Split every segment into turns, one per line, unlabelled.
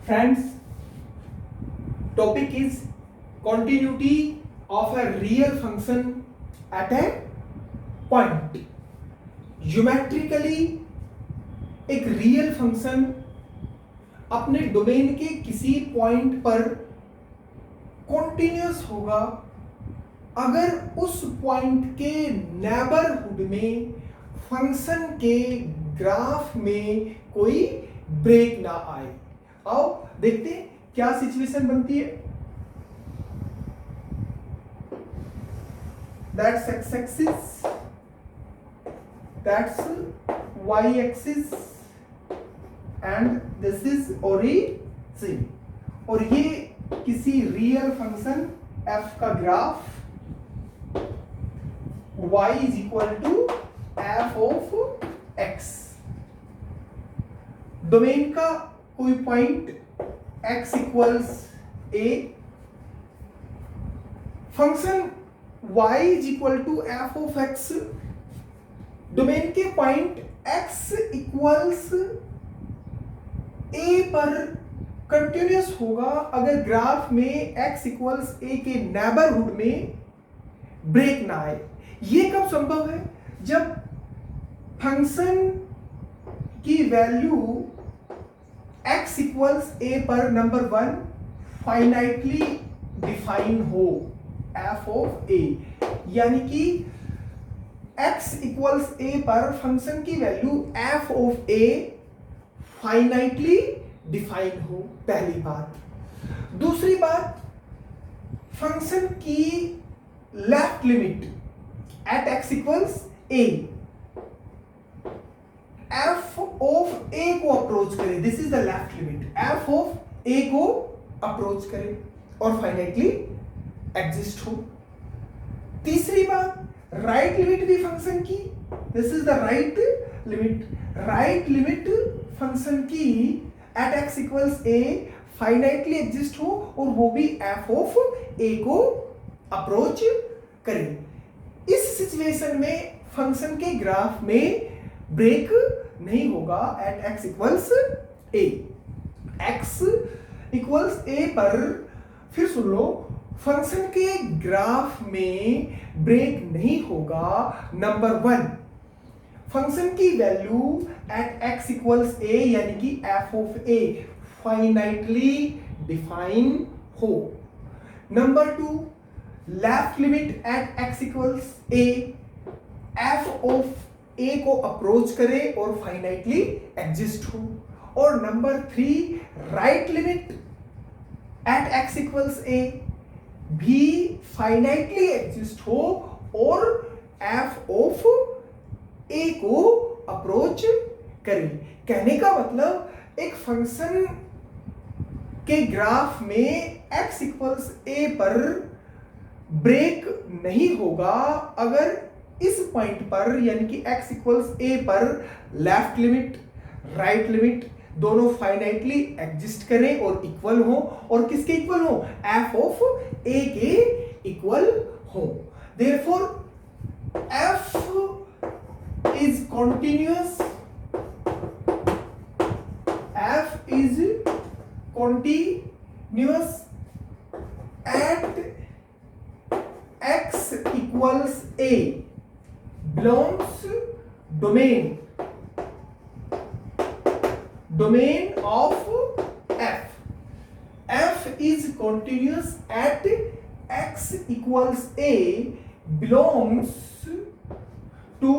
Friends, topic is continuity of a real function at a point. Geometrically एक real function अपने domain के किसी point पर continuous होगा अगर उस पॉइंट के नेबरहुड में फंक्शन के ग्राफ में कोई ब्रेक ना आए। आओ देखते हैं क्या सिचुएशन बनती है। That's x axis, that's y axis and this is origin। और ये किसी रियल फंक्शन f का graph y is equal to f of x। Domain का कोई point x equals a, function y is equal to f of x। Domain के point x equals a पर continuous होगा अगर ग्राफ में x equals a के neighbourhood में break ना आए। ये कब संभव है? जब फंक्शन की वैल्यू x इक्वल्स a पर नंबर 1 फाइनाइटली डिफाइन हो f ऑफ a, यानी कि x इक्वल्स a पर फंक्शन की value f of a finitely define हो, पहली बात। दूसरी बात, फंक्शन की left limit at x equals a f of a को अप्रोच करे, this is the left limit, f of a को अप्रोच करे और फाइनाइटली एग्जिस्ट हो। तीसरी बात, राइट लिमिट भी फंक्शन की, this is the right limit, right limit function की eight x equals a finitely exist हो और वो भी f ऑफ a को अप्रोच करे। इस सिचुएशन में फंक्शन के ग्राफ में ब्रेक नहीं होगा at x equals a। x equals a पर फिर सुन लो, फंक्शन के ग्राफ में ब्रेक नहीं होगा नंबर 1, फंक्शन की value at x equals a यानी कि f of a finitely define हो। Number 2, left limit at x equals a f of a को अप्रोच करे और फाइनाइटली एग्जिस्ट हो। और number 3, right limit at x equals a भी फाइनाइटली एग्जिस्ट हो और f ऑफ a को अप्रोच करे। कहने का मतलब एक फंक्शन के ग्राफ में x इक्वल्स a पर ब्रेक नहीं होगा अगर इस पॉइंट पर यानी कि x इक्वल्स a पर लेफ्ट लिमिट राइट लिमिट दोनों फाइनाइटली एग्जिस्ट करें और इक्वल हो। और किसके इक्वल हो? f ऑफ a के इक्वल हो। Therefore f is continuous, f is continuous at x equals a belongs domain of f। f is continuous at x equals a belongs to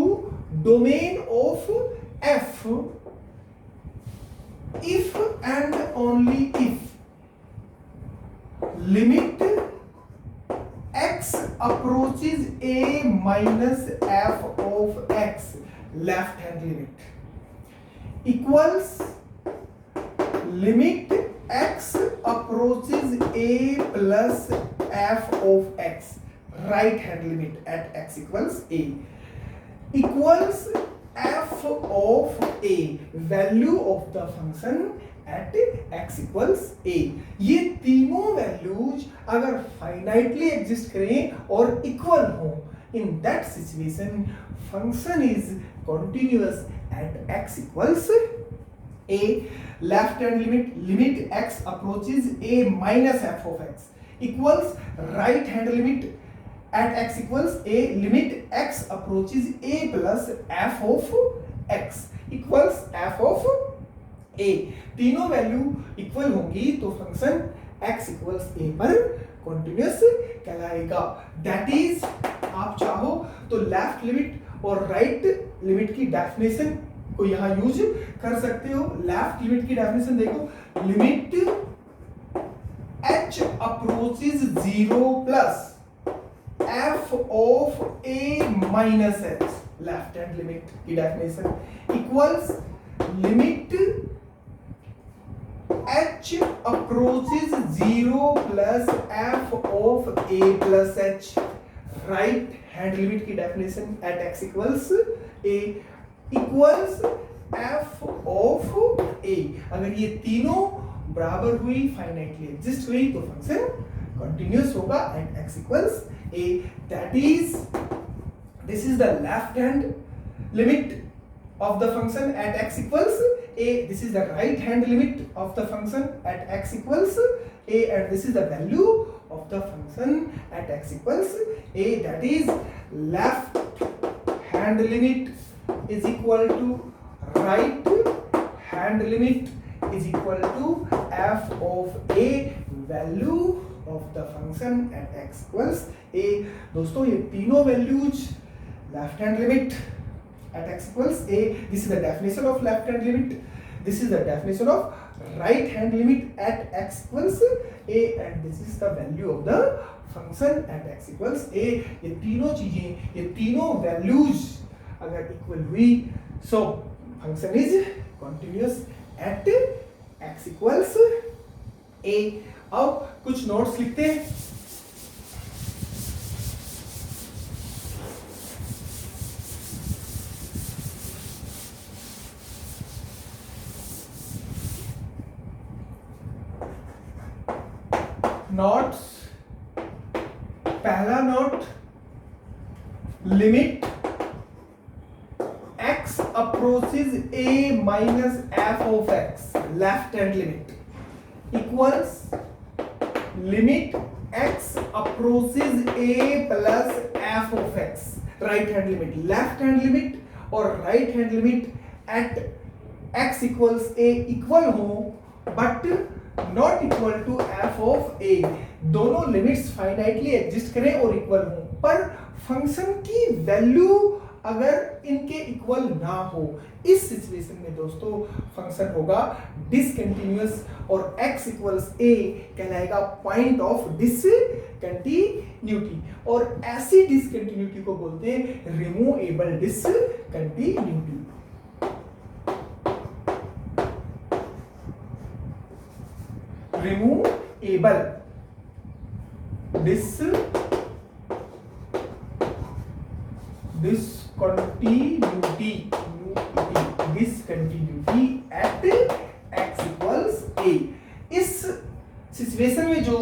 domain of f if and only if limit x approaches a minus f of x, left hand limit, equals limit x approaches a plus f of x, right hand limit at x equals a, equals f of a, value of the function at x equals a। ये तीनों values अगर finitely exist करें और equal हो, in that situation function is continuous at x equals A left hand limit x approaches a minus f of x equals right hand limit at x equals a limit x approaches a plus f of x equals f of a। तीनों value equal होंगी तो function x equals a पर continuous कहलाएगा। That is आप चाहो तो left limit और right limit की डेफिनेशन को यहां यूज कर सकते हो। लेफ्ट लिमिट की डेफिनेशन देखो, limit h approaches 0 plus f of a minus h, left hand limit की definition equals limit h approaches 0 plus f of a plus h, right hand limit की definition at x equals a equals f of a। अगर ये तीनों बराबर हुई, finitely exist हुई तो function continuous होगा at x equals a। that is this is the left hand limit of the function at x equals a, this is the right hand limit of the function at x equals a, and this is the value of the function at x equals a, that is left hand limit is equal to right hand limit is equal to f of a, value of the function at x equals a। दोस्तों ये तीनों values left hand limit at x equals a, this is the definition of left hand limit, this is the definition of right hand limit at x equals a, and this is the value of the function at x equals a। ये तीनों चीजें, ये तीनों values अगर equal हुई so function is continuous at x equals a। अब कुछ notes लिखते हैं। नोट्स, पहला note, limit x approaches a minus f of x, left hand limit equals limit x approaches a plus f of x, right hand limit। left hand limit और right hand limit at x equals a equal हो but not equal to f of a, दोनों limits finitely exist करें और equal हो, पर function की value अगर इनके इक्वल ना हो, इस सिचुएशन में दोस्तों फंक्शन होगा डिसकंटिन्यूअस और x इक्वल्स a कहलाएगा पॉइंट ऑफ डिसकंटिन्यूटी, और ऐसी डिसकंटिन्यूटी को बोलते हैं removable discontinuity. Removable discontinuity at x equals a। इस सिचुएशन में जो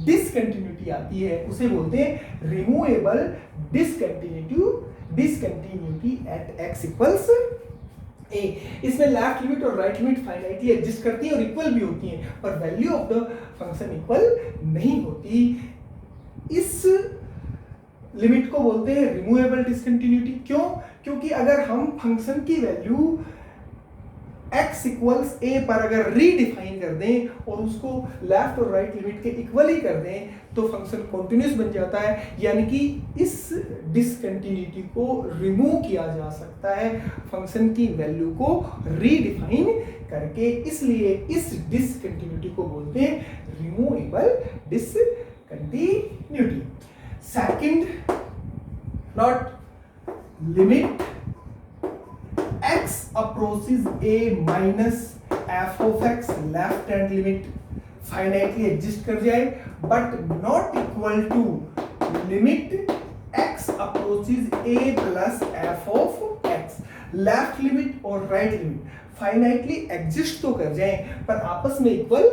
डिसकंटिन्यूटी आती है उसे बोलते हैं removable discontinuity at x equals a। इसमें लेफ्ट लिमिट और राइट लिमिट फाइनाइटली एग्जिस्ट करती है और इक्वल भी होती हैं, पर value of the function equal नहीं होती। इस लिमिट को बोलते हैं रिमूवेबल डिसकंटिन्यूटी। क्यों? क्योंकि अगर हम फंक्शन की वैल्यू x इक्वल्स a पर अगर रीडिफाइन कर दें और उसको लेफ्ट और राइट लिमिट के इक्वल ही कर दें तो फंक्शन कॉन्टिन्यूअस बन जाता है, यानी कि इस डिसकंटिन्यूटी को रिमूव किया जा सकता है फंक्शन की वैल्यू को रीडिफाइन करके। इसलिए इस डिसकंटिन्यूटी को बोलते हैं removable discontinuity. Second not, limit x approaches a minus f of x, left hand limit finitely exist कर जाए but not equal to limit x approaches a plus f of x। Left limit और right limit finitely exist तो कर जाए पर आपस में equal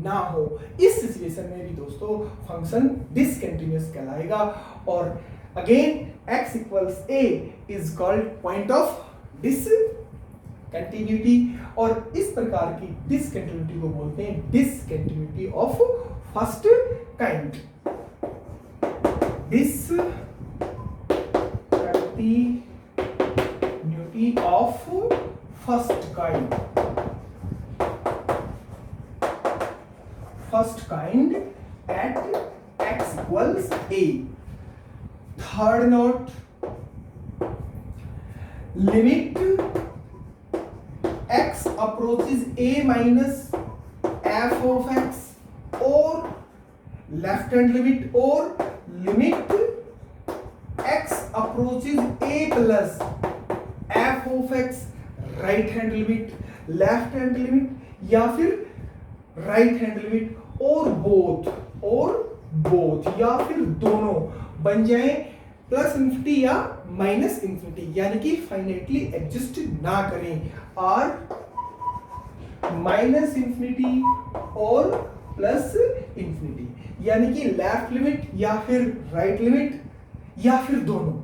ना हो, इस सिचुएशन में भी दोस्तों फंक्शन डिसकंटिन्यूअस कहलाएगा। और again x equals a is called point of continuity, और इस प्रकार की डिसकंटिन्यूटी को बोलते हैं discontinuity of first kind. Discontinuity of first kind, at x equals a. Third note, limit x approaches a minus f of x, or left hand limit, or limit x approaches a plus f of x, right hand limit, left hand limit, या फिर right hand limit, और both या फिर दोनों बन जाए plus infinity या minus infinity, यानी कि फाइनाइटली एग्जिस्ट ना करें, आर माइनस इन्फिनिटी और प्लस इन्फिनिटी, यानी कि लेफ्ट लिमिट या फिर राइट लिमिट या फिर दोनों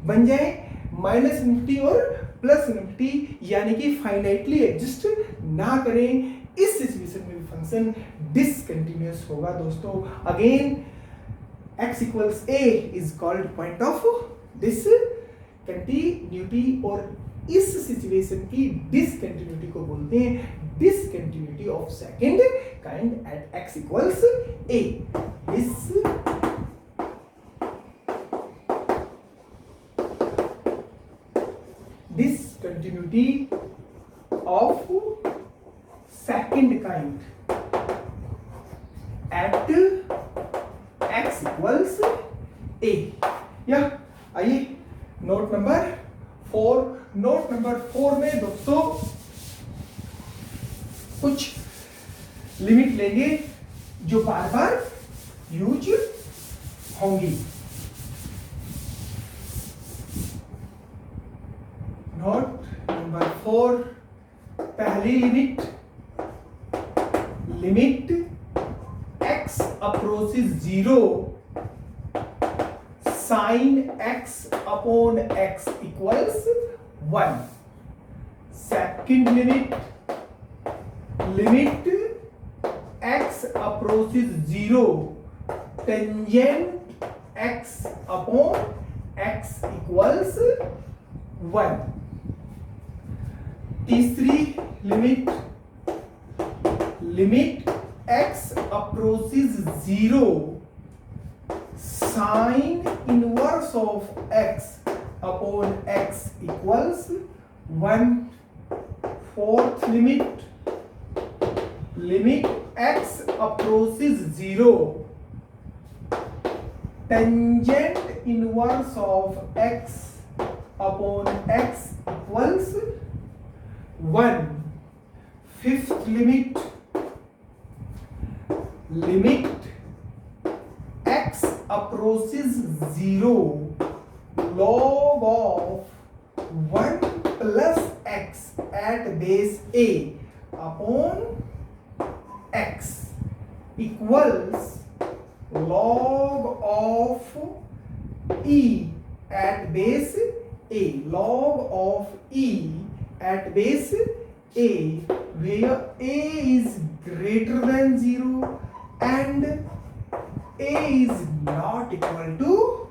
बन जाए माइनस इन्फिनिटी और प्लस इन्फिनिटी, यानी कि फाइनाइटली एग्जिस्ट ना करें। इस सिचुएशन में भी फंक्शन डिसकंटिन्यूअस होगा दोस्तों। Again x equals a is called point of discontinuity, और इस सिचुएशन की डिसकंटिन्यूटी को बोलते हैं discontinuity of second kind at x equals a। discontinuity of second kind at x equals a। या आइए नोट नंबर 4 में दोस्तों कुछ लिमिट लेंगे जो बार बार यूज होंगी। नोट नंबर 4, पहली limit x approaches 0 sin x upon x equals 1। second limit x approaches 0 tangent x upon x equals 1। तीसरी limit x approaches 0 sin inverse of x upon x equals 1। fourth limit x approaches 0 tangent inverse of x upon x equals 1। fifth limit x approaches 0 log of 1 plus x at base a upon x equals log of e at base a, log of e at base a, where a is greater than 0 and a is not equal to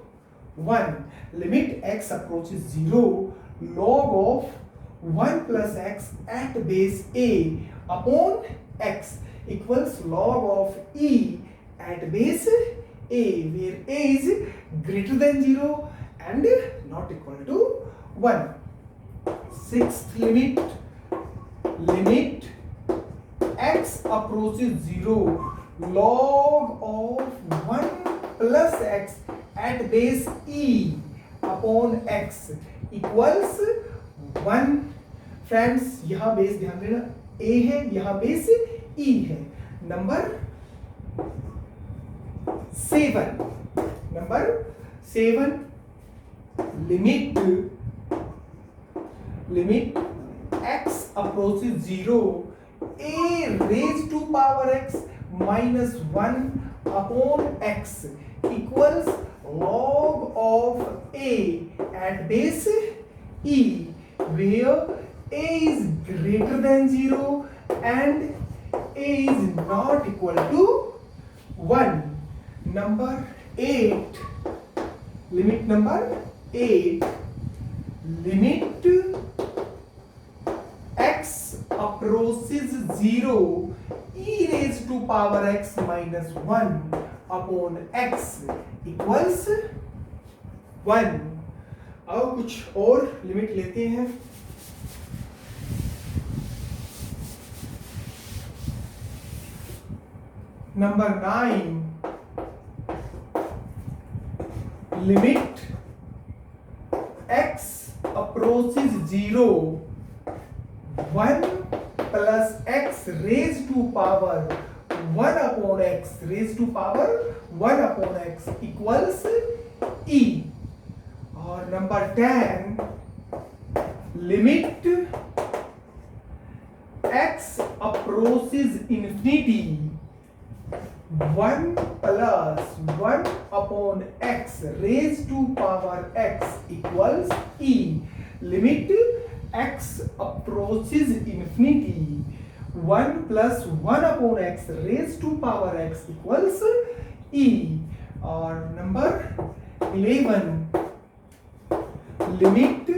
1। limit x approaches 0 log of 1 plus x at base a upon x equals log of e at base a, where a is greater than 0 and not equal to 1। sixth limit x approaches 0 log of 1 plus x at base e upon x equals 1। Friends यहां base ध्यान देना, a है, यहां base e है। Number 7 limit x approaches 0 a raised to power x minus 1 upon x equals log of a at base e, where a is greater than 0 and a is not equal to 1. Number 8, limit number 8, limit x approaches 0 e raised to power x minus 1 upon x equals 1. अब कुछ और limit लेते हैं. Number 9, limit x approaches 0 1 plus x raised to power 1 upon x raised to power 1 upon x equals e. और number 10, limit x approaches infinity 1 plus 1 upon x raised to power x equals e. Limit x approaches infinity 1 plus 1 upon x raised to power x equals e. और number 11, limit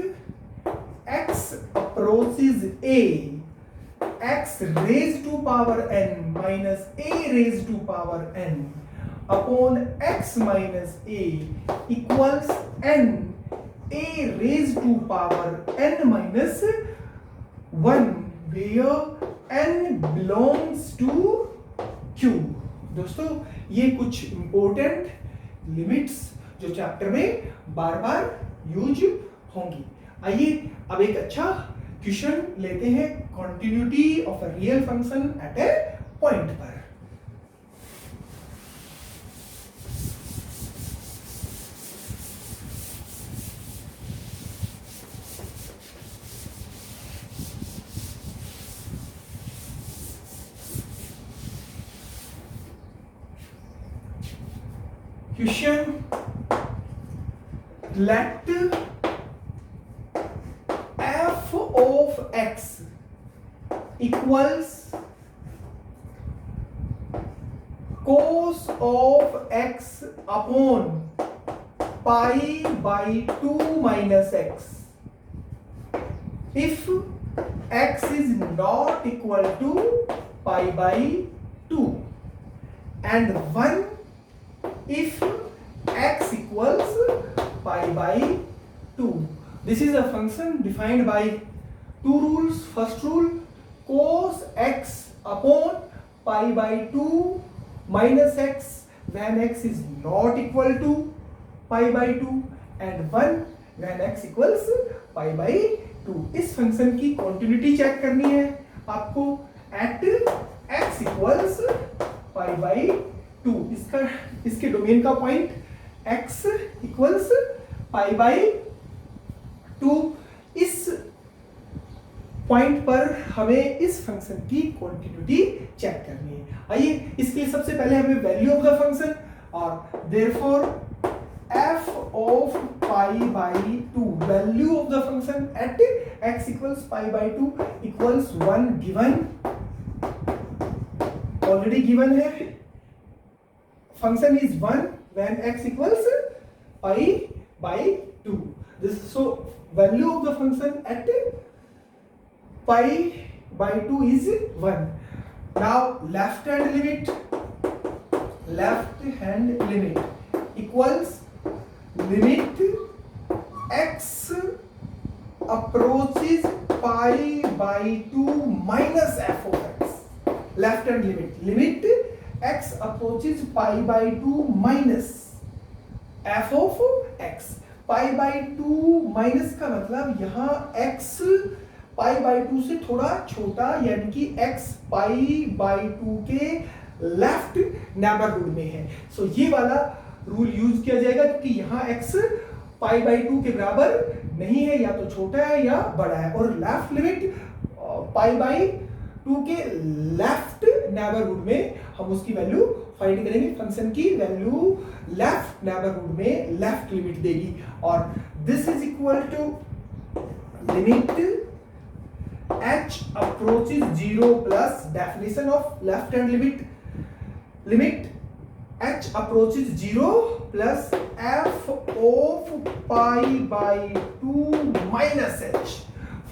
x approaches a x raised to power n minus a raised to power n upon x minus a equals n a raised to power n minus 1 where n belongs to q. दोस्तों ये कुछ important limits जो chapter में बार बार use होंगी. आइए अब एक अच्छा क्वेश्चन लेते हैं. Continuity of a real function at a point पर. Question, let f of x equals cos of x upon pi by 2 minus x if x is not equal to pi by 2 and 1 if x equals pi by 2. This is a function defined by two rules. First rule, cos x upon pi by 2 minus x when x is not equal to pi by 2 and 1 when x equals pi by 2. इस function की continuity check करनी है आपको at x equals pi by 2. इसके domain का point x equals pi by 2. इस point पर हमें इस फंक्शन की कॉन्टिन्यूटी चेक करनी है. आइए इसके लिए सबसे पहले हमें वैल्यू ऑफ द फंक्शन और therefore f of pi by 2, value of the function at x equals pi by 2 equals 1 given, already given है. Function is 1 when x equals pi by 2. This so value of the function at pi by 2 is 1. Now left hand limit equals limit x approaches pi by 2 minus f of x. Left hand limit x approaches pi by 2 minus f of x. pi by 2 minus का मतलब यहाँ x pi by 2 से थोड़ा छोटा यानी कि x pi by 2 के left neighbourhood में है. सो ये वाला रूल यूज किया जाएगा क्योंकि यहाँ x pi by 2 के बराबर नहीं है, या तो छोटा है या बड़ा है. और लेफ्ट लिमिट pi by 2 के लेफ्ट नेबरहुड में हम उसकी वैल्यू फाइंड करेंगे. फंक्शन की वैल्यू लेफ्ट नेबरहुड में लेफ्ट लिमिट देगी और this is equal to limit h approaches 0 plus definition of left hand limit h approaches 0 plus f of pi by 2 minus h।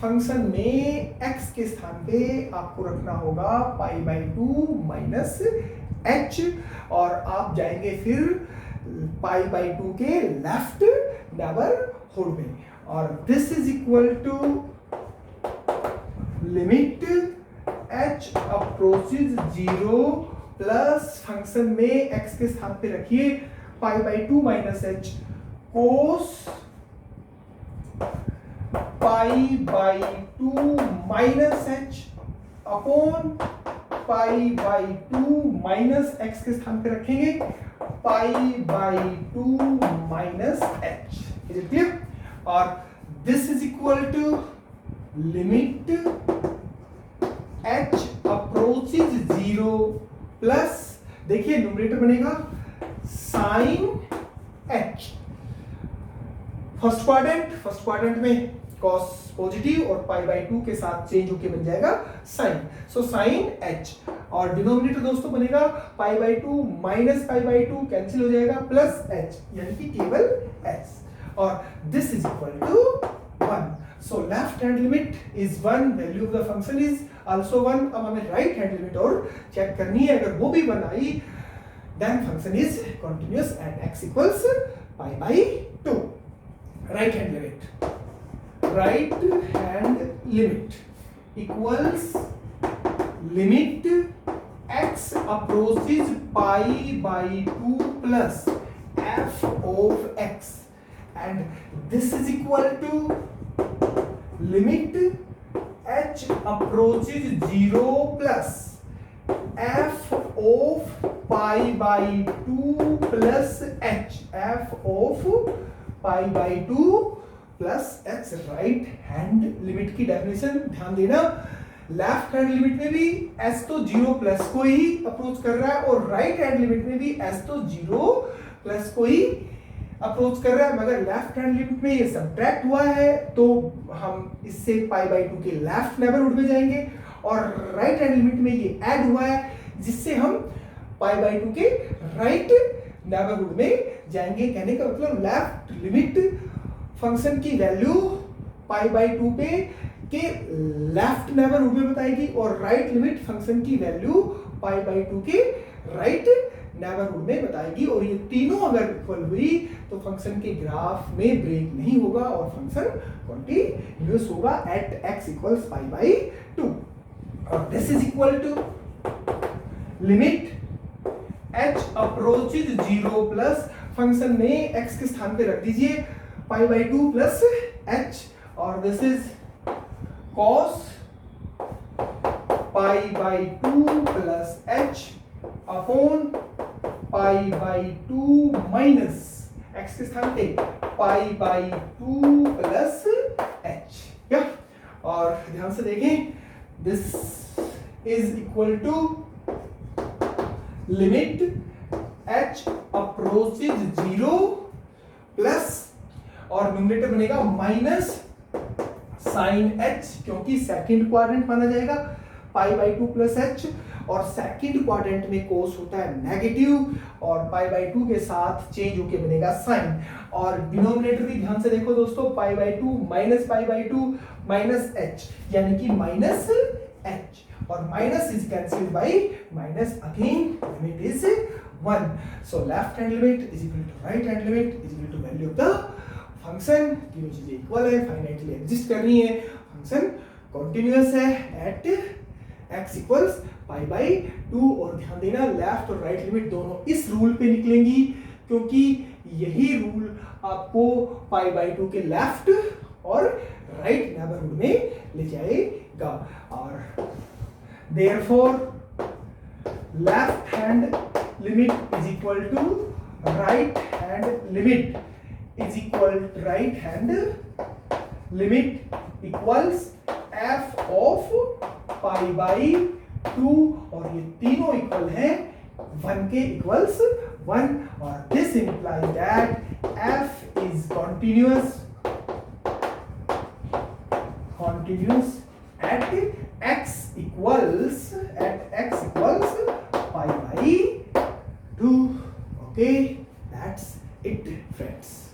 Function में x के स्थान पे आपको रखना होगा पाई बाई 2 माइनस h, और आप जाएंगे फिर पाई बाई 2 के लेफ्ट नेबरहुड में, और this is equal to limit h approaches 0 plus function में x के स्थान पे रखिए pi by 2 minus h cos pi by 2 minus h upon pi by 2 minus x के स्थान पे रखेंगे pi by 2 minus h। Is it clear? और this is equal to limit h approaches 0 plus, देखिए न्यूमरेटर बनेगा साइन h। फर्स्ट क्वाड्रेंट में cos positive और पाई by 2 के साथ चेंज होके बन जाएगा साइन, सो साइन h, और डिनोमिनेटर दोस्तों बनेगा pi by 2 minus pi by 2 cancel हो जाएगा प्लस h, यानी कि केवल s, और this is equal to 1। So left hand limit is 1, value of the function is also 1। अब हमें राइट हैंड लिमिट और चेक करनी है, अगर वो भी 1 आई then function is continuous at x equals pi by 2। Right hand limit equals limit x approaches pi by 2 plus f of x, and this is equal to limit h approaches 0 plus f of pi by 2 plus h, f of pi by 2 plus x। Right hand limit की definition ध्यान देना, left hand limit में भी s तो 0 plus को ही approach कर रहा है, और राइट हैंड लिमिट में भी s तो 0 प्लस को ही अप्रोच कर रहा है, मगर लेफ्ट हैंड लिमिट में ये सब्ट्रैक्ट हुआ है तो हम इससे पाई बाई 2 के लेफ्ट नेबरहुड में जाएंगे, और राइट हैंड लिमिट में ये ऐड हुआ है जिससे हम पाई बाई 2 के राइट नेबरहुड में जाएंगे। कहने का मतलब लेफ्ट लिमिट फंक्शन की वैल्यू पाई बाई 2 पे के लेफ्ट नेबरहुड में बताएगी, और राइट लिमिट फंक्शन की वैल्यू पाई बाई 2 के राइट नेबरहुड में बताएगी, और ये तीनों अगर इक्वल हुई तो फंक्शन के ग्राफ में ब्रेक नहीं होगा और फंक्शन कंटीन्यूअस होगा at x equals pi by 2। और this is equal to limit h approaches 0 plus function में x के स्थान पे रख दीजिए पाई बाई 2 प्लस h, और this is cos pi by 2 plus h upon pi by 2 minus x के स्थान पे पाई बाई 2 प्लस h। क्या? और ध्यान से देखें, this is equal to limit h approaches 0 plus, और न्यूमरेटर बनेगा माइनस साइन h, क्योंकि सेकंड क्वाड्रेंट माना जाएगा पाई बाई 2 प्लस h, और सेकंड क्वाड्रेंट में कोस होता है नेगेटिव, और पाई बाई 2 के साथ चेंज होके बनेगा साइन, और डिनोमिनेटर भी ध्यान से देखो दोस्तों, pi by 2 minus pi by 2 minus h, यानी कि माइनस h, और minus is cancelled by minus, again limit is 1। So left hand limit is equal to right hand limit is equal to value of the function, तीनों चीजें equal है, finitely exist करनी है, function continuous है at x equals pi by 2, और ध्यान देना left और राइट लिमिट दोनों इस रूल पे निकलेंगी, क्योंकि यही रूल आपको पाई बाई 2 के लेफ्ट और राइट नेबरहुड में ले जाएगा, और therefore left hand limit is equal to right hand limit is equal to right hand limit equals f of pi by 2, और ये तीनों इक्वल हैं 1 के इक्वल्स 1, और this implies that f is continuous at at x equals pi by 2. Okay, that's it, friends.